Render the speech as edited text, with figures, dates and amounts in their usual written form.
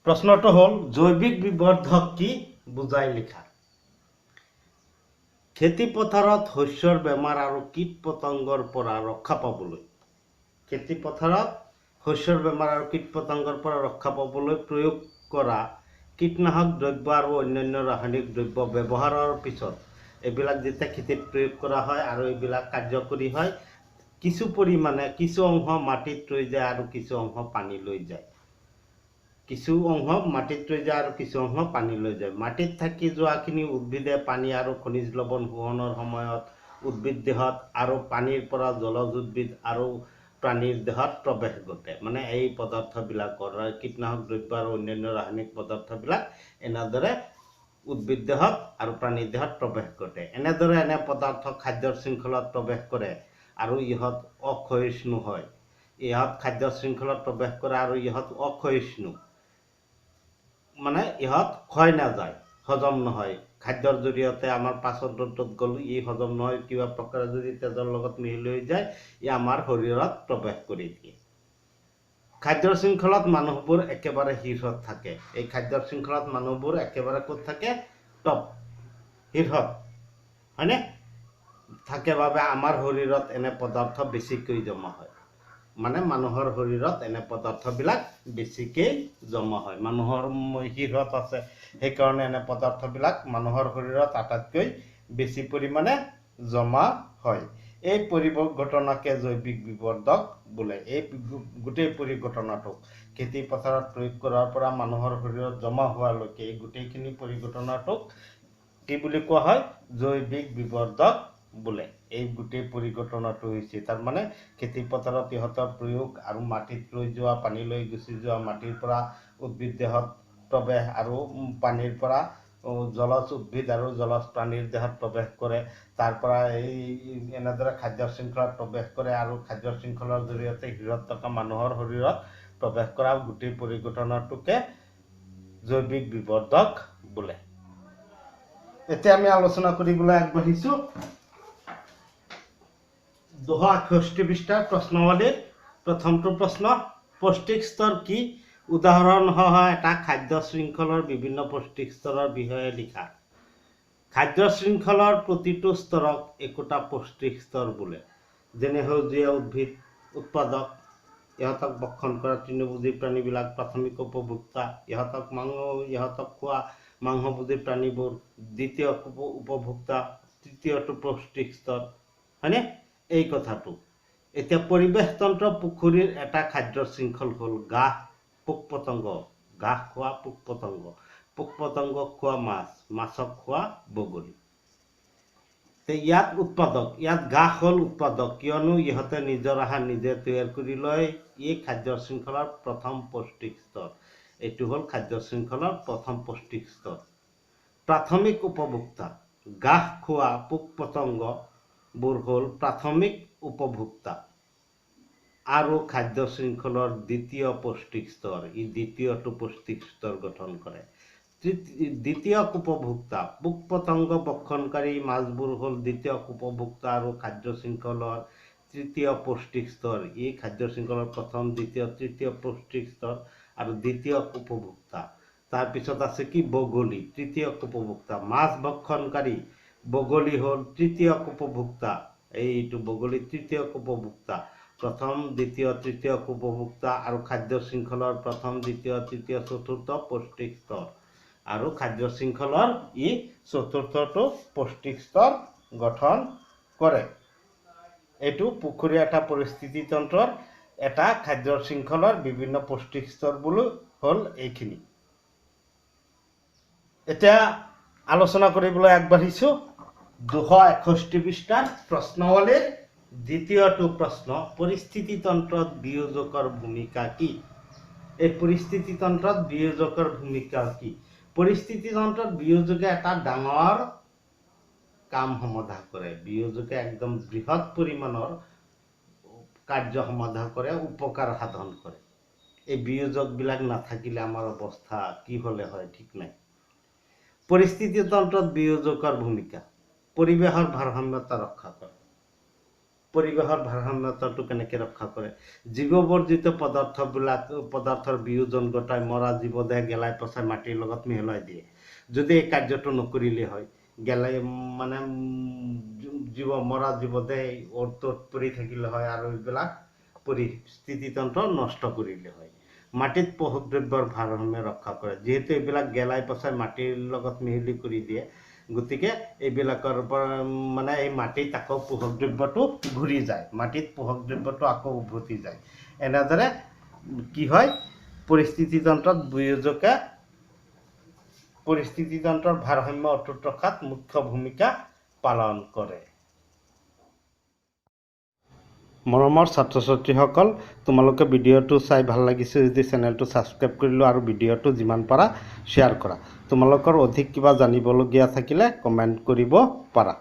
প্ৰশ্নটো হ'ল জৈৱিক বিবৰ্ধক কি বুজাই লিখা। খেতি পথাৰত শস্যৰ বেমাৰ আৰু কীট পতংগৰ পৰা ৰক্ষা পাবলৈ প্ৰয়োগ কৰা কীটনাশক দ্ৰব্য আৰু অন্যান্য ৰাসায়নিক দ্ৰব্য ব্যৱহাৰৰ পিছত এইবিলাক যেতিয়া খেতিত প্ৰয়োগ কৰা হয় আৰু এইবিলাক কাৰ্যকৰী হয়, কিছু পৰিমাণে কিছু অংশ মাটিত ৰৈ যায় আৰু কিছু অংশ পানী লৈ যায়। মাটিত থাকি যোৱাখিনি উদ্ভিদে পানী আৰু খনিজ লৱণ শোষণৰ সময়ত উদ্ভিদ দেহত আৰু পানীৰ পৰা জলজ উদ্ভিদ আৰু প্ৰাণীৰ দেহত প্ৰৱেশ ঘটে। মানে এই পদাৰ্থবিলাকৰ কীটনাশক দ্ৰব্য আৰু অন্যান্য ৰাসায়নিক পদাৰ্থবিলাক এনেদৰে উদ্ভিদ দেহত আৰু প্ৰাণীৰ দেহত প্ৰৱেশ ঘটে। এনেদৰে এনে পদাৰ্থ খাদ্যৰ শৃংখলত প্ৰৱেশ কৰে আৰু ইহঁত অক্ষয়িষ্ণু হয়। মানে ইহঁত ক্ষয় নাযায়, হজম নহয়। খাদ্যৰ জৰিয়তে আমাৰ পাচন তন্ত্ৰত গ'লে ই হজম নহয়, কিবা প্ৰকাৰে যদি তেজৰ লগত মিহলি হৈ যায় ই আমাৰ শৰীৰত প্ৰৱেশ কৰি দিয়ে। খাদ্যৰ শৃংখলত মানুহবোৰ একেবাৰে শীৰ্ষত থাকে। এই খাদ্যৰ শৃংখলত মানুহবোৰ একেবাৰে ক'ত থাকে? টপ শীৰ্ষত, হয়নে? থাকে বাবে আমাৰ শৰীৰত এনে পদাৰ্থ বেছিকৈ জমা হয়। মানে মানুহৰ শৰীৰত এনে পদাৰ্থবিলাক বেছিকৈ জমা হয়। মানুহৰ শীৰ্ষত আছে, সেইকাৰণে এনে পদাৰ্থবিলাক মানুহৰ শৰীৰত আটাইতকৈ বেছি পৰিমাণে জমা হয়। এই পৰিঘটনাকে জৈৱিক বিবৰ্ধক বোলে। এই গোটেই পৰিঘটনাটোক খেতি পথাৰত প্ৰয়োগ কৰাৰ পৰা মানুহৰ শৰীৰত জমা হোৱালৈকে এই গোটেইখিনি পৰিঘটনাটোক কি বুলি কোৱা হয়? জৈৱিক বিবৰ্ধক বোলে। এই গোটেই পৰিঘটনাটো হৈছে তাৰমানে খেতি পথাৰত ইহঁতৰ প্ৰয়োগ আৰু মাটিত ৰৈ যোৱা, পানীলৈ গুচি যোৱা, মাটিৰ পৰা উদ্ভিদ দেহত প্ৰৱেশ আৰু পানীৰ পৰা জলজ উদ্ভিদ আৰু জলজ প্ৰাণীৰ দেহত প্ৰৱেশ কৰে। তাৰ পৰা এনেদৰে খাদ্যৰ শৃংখলাত প্ৰৱেশ কৰে আৰু খাদ্যৰ শৃংখলাৰ জৰিয়তে শৰীৰত থকা মানুহৰ শৰীৰত প্ৰৱেশ কৰা গোটেই পৰিঘটনাটোকে জৈৱিক বিবৰ্ধক বোলে। এতিয়া আমি আলোচনা কৰিবলৈ আগবাঢ়িছো 268 পৃষ্ঠাৰ প্ৰশ্নাৱলীৰ প্ৰথমটো প্ৰশ্ন, পৌষ্টিক স্তৰ কি? উদাহৰণসহ এটা খাদ্য শৃংখলৰ বিভিন্ন পৌষ্টিক স্তৰৰ বিষয়ে লিখা। খাদ্য শৃংখলৰ প্ৰতিটো স্তৰক একোটা পৌষ্টিক স্তৰ বোলে। যেনে সেউজীয়া উদ্ভিদ উৎপাদক, ইহঁতক ভক্ষণ কৰা তৃণভোজী প্ৰাণীবিলাক প্ৰাথমিক উপভোক্তা, ইহঁতক খোৱা মাংসভোজী প্ৰাণীবোৰ দ্বিতীয় উপভোক্তা, তৃতীয়টো পৌষ্টিক স্তৰ, হয়নে? এই কথাটো। এতিয়া পৰিৱেশ তন্ত্ৰ পুখুৰীৰ এটা খাদ্য শৃংখল হ'ল ঘাঁহ, পোক-পতংগ, ঘাঁহ খোৱা পোক-পতংগ, পোক-পতংগক খোৱা মাছ, মাছক খোৱা বগলী। ইয়াত উৎপাদক, ইয়াত ঘাঁহ হ'ল উৎপাদক, কিয়নো ইহঁতে নিজৰ আহাৰ নিজে তৈয়াৰ কৰি লয়। এই খাদ্য শৃংখলৰ প্ৰথম পৌষ্টিক স্তৰ। এইটো হ'ল খাদ্য শৃংখলৰ প্ৰথম পৌষ্টিক স্তৰ। প্ৰাথমিক উপভোক্তা, ঘাঁহ খোৱা পোক-পতংগবোৰ হ'ল প্ৰাথমিক উপভোক্তা আৰু খাদ্য শৃংখলৰ দ্বিতীয় পৌষ্টিক স্তৰ। ই দ্বিতীয়টো পৌষ্টিক স্তৰ গঠন কৰে। দ্বিতীয় উপভোক্তা, পোক-পতংগ ভক্ষণকাৰী মাছবোৰ হ'ল দ্বিতীয় উপভোক্তা আৰু খাদ্য শৃংখলৰ তৃতীয় পৌষ্টিক স্তৰ। ই খাদ্য শৃংখলৰ প্ৰথম, দ্বিতীয়, তৃতীয় পৌষ্টিক স্তৰ আৰু দ্বিতীয় উপভোক্তা। তাৰপিছত আছে কি? বগলী, তৃতীয় উপভোক্তা। মাছ ভক্ষণকাৰী বগলী হ'ল তৃতীয় উপভোক্তা। এইটো বগলী তৃতীয় উপভোক্তা। প্ৰথম, দ্বিতীয়, তৃতীয় উপভোক্তা আৰু খাদ্য শৃংখলৰ প্ৰথম, দ্বিতীয়, তৃতীয়, চতুৰ্থ পৌষ্টিক স্তৰ। আৰু খাদ্য শৃংখলৰ ই চতুৰ্থটো পৌষ্টিক স্তৰ গঠন কৰে। এইটো পুখুৰী এটা পৰিস্থিতি তন্ত্ৰৰ এটা খাদ্য শৃংখলৰ বিভিন্ন পৌষ্টিক স্তৰবোৰ হ'ল এইখিনি। এতিয়া আলোচনা কৰিবলৈ আগবাঢ়িছো 261 পৃষ্ঠাৰ প্ৰশ্নাৱলীৰ দ্বিতীয়টো প্ৰশ্ন, পৰিস্থিতি তন্ত্ৰত বিয়োজকৰ ভূমিকা কি? এই পৰিস্থিতি তন্ত্ৰত বিয়োজকৰ ভূমিকা কি? পৰিস্থিতি তন্ত্ৰত বিয়োজকে এটা ডাঙৰ কাম সমাধা কৰে। বিয়োজকে একদম বৃহৎ পৰিমাণৰ কাৰ্য সমাধা কৰে, উপকাৰ সাধন কৰে। এই বিয়োজকবিলাক নাথাকিলে আমাৰ অৱস্থা কি হ'লে হয় ঠিক নাই। পৰিস্থিতি তন্ত্ৰত বিয়োজকৰ ভূমিকা, পৰিৱেশৰ ভাৰসাম্যতা ৰক্ষা কৰে। পৰিৱেশৰ ভাৰসাম্যতাটো কেনেকৈ ৰক্ষা কৰে। জীৱবৰ্জিত পদাৰ্থৰ বিয়োজন ঘটাই মৰা জীৱদেহ গেলাই পচাই মাটিৰ লগত মিহলাই দিয়ে। যদি এই কাৰ্যটো নকৰিলে হয়, গেলাই মানে মৰা জীৱদেহ অ'ত পৰি থাকিলে হয় আৰু এইবিলাক পৰিস্থিতিতন্ত্ৰ নষ্ট কৰিলে হয়। মাটিত পোষক দ্ৰব্যৰ ভাৰসাম্য ৰক্ষা কৰে। যিহেতু এইবিলাক গেলাই পচাই মাটিৰ লগত মিহলি কৰি দিয়ে, গতিকে এইবিলাকৰ পৰা মানে এই মাটিত আকৌ পোষক দ্ৰব্যটো ঘূৰি যায়, মাটিত পোষক দ্ৰব্যটো আকৌ উভতি যায়। এনেদৰে কি হয়, পৰিস্থিতিতন্ত্ৰৰ ভাৰসাম্য অটুট ৰখাত মুখ্য ভূমিকা পালন কৰে। মৰমৰ ছাত্ৰ ছাত্ৰীসকল, তোমালোকে ভিডিঅ'টো চাই ভাল লাগিছে যদি চেনেলটো ছাবস্ক্ৰাইব কৰি লোৱা আৰু ভিডিঅ'টো যিমান পাৰা শ্বেয়াৰ কৰা। তোমালোকৰ অধিক কিবা জানিবলগীয়া থাকিলে কমেণ্ট কৰিব পাৰা।